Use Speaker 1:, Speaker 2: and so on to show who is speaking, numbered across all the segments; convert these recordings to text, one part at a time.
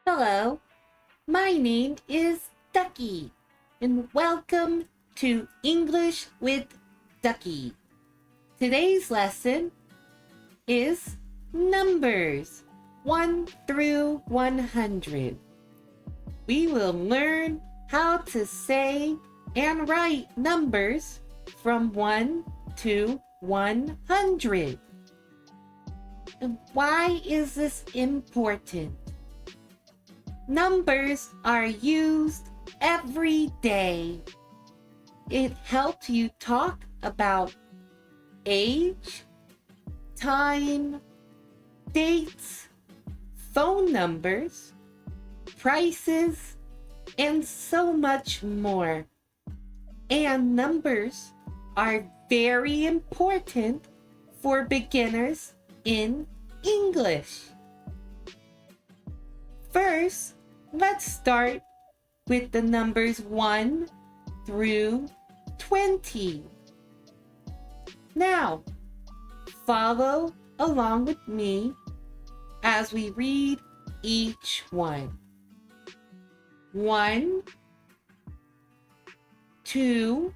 Speaker 1: Hello, my name is Ducky, and welcome to English with Ducky. Today's lesson is numbers 1 through 100. We will learn how to say and write numbers from 1 to 100. And why is this important? Numbers are used every day. It helps you talk about age, time, dates, phone numbers, prices, and so much more. And numbers are very important for beginners in English. First, let's start with the numbers 1 through 20. Now, follow along with me as we read each one. 1, 2,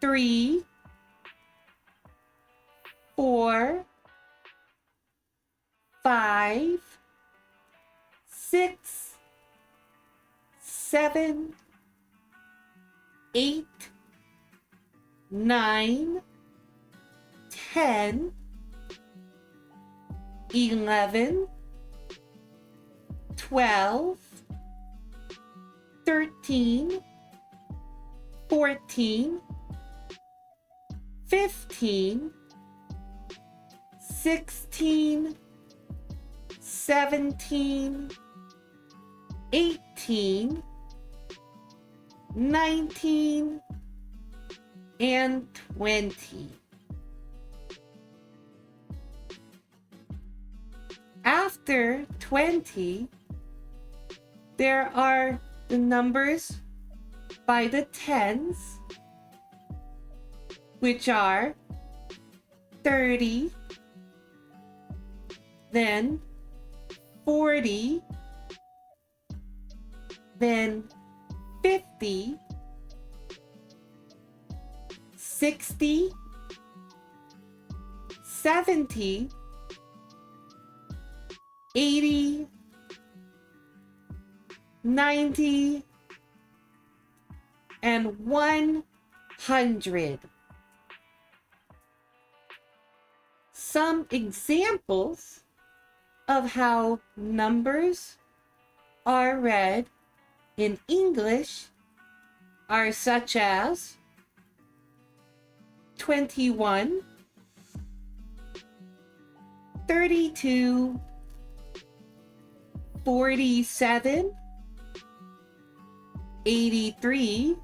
Speaker 1: 3, 4, 5, 6, 7, 8, 9, 10, 11, 12, 13, 14, 15, 16, 17, 18, 19, and 20. After 20, there are the numbers by the tens, which are 30, then 40, then 50, 60, 70, 80, 90, and 100. Some examples of how numbers are read in English are such as 21, 32, 47, 83,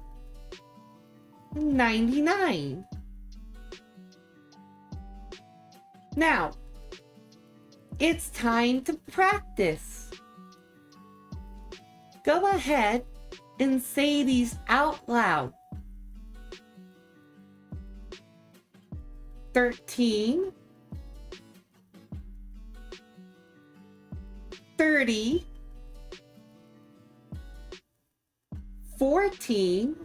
Speaker 1: 99. Now, it's time to practice. Go ahead and say these out loud. 13, 30, 14,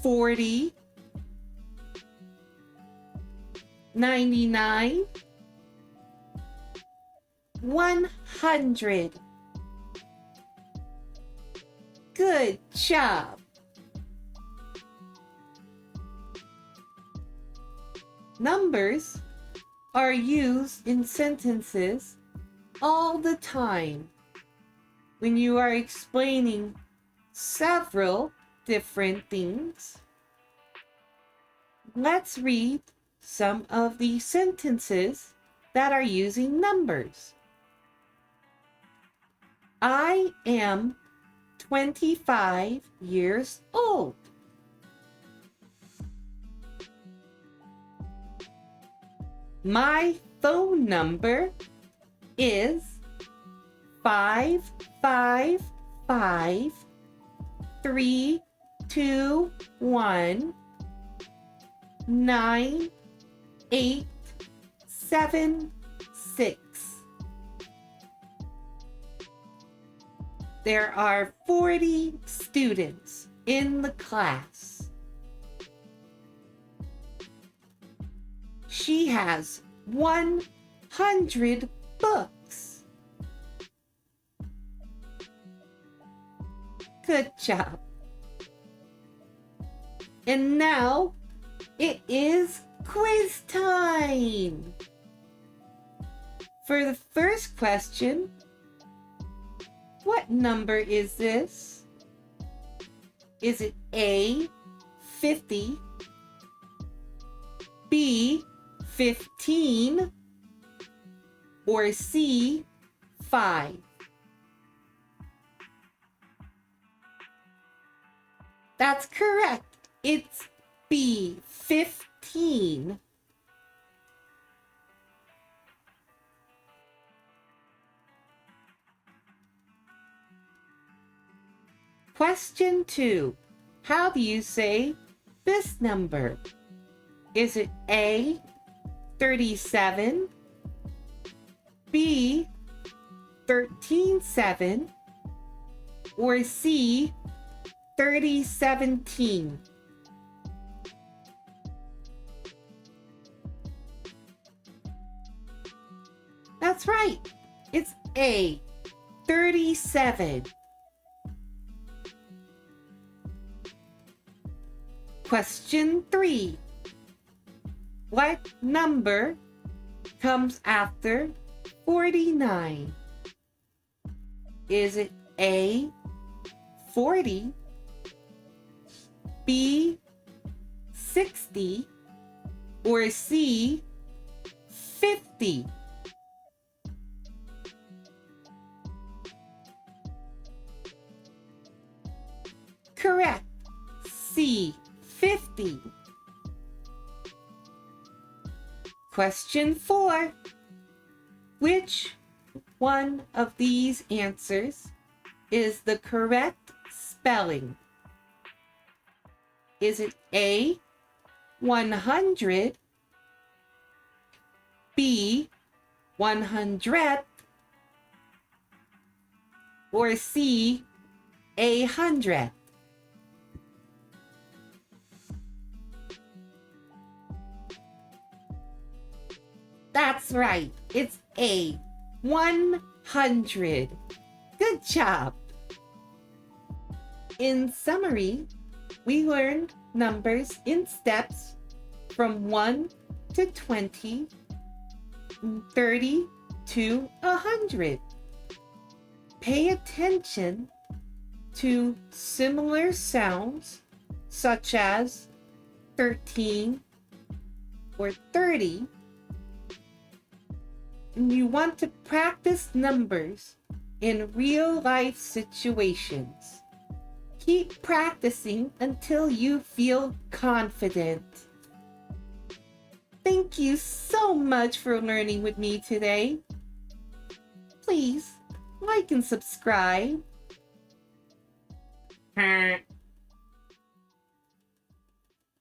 Speaker 1: 40, 99, 100. Good job. Numbers are used in sentences all the time when you are explaining several different things. Let's read some of the sentences that are using numbers. I am 25 years old. My phone number is 555-321-9875. 6. There are 40 students in the class. She has 100 books. Good job. And now it is quiz time. For the first question, what number is this? Is it A, 50, B, 15, or C, 5? That's correct. It's B, 15. Question 2. How do you say this number? Is it A, 37, B, 13.7, or C, 3017? That's right. It's A, 37. Question 3. What number comes after 49? Is it A, 40, B, 60, or C, 50? Correct. C, 50. Question 4. Which one of these answers is the correct spelling? Is it A, 100, B, 100, or C, 100? That's right. It's A, 100. Good job. In summary, we learned numbers in steps from 1 to 20, 30 to 100. Pay attention to similar sounds such as 13 or 30. You want to practice numbers in real-life situations. Keep practicing until you feel confident. Thank you so much for learning with me today. Please like and subscribe.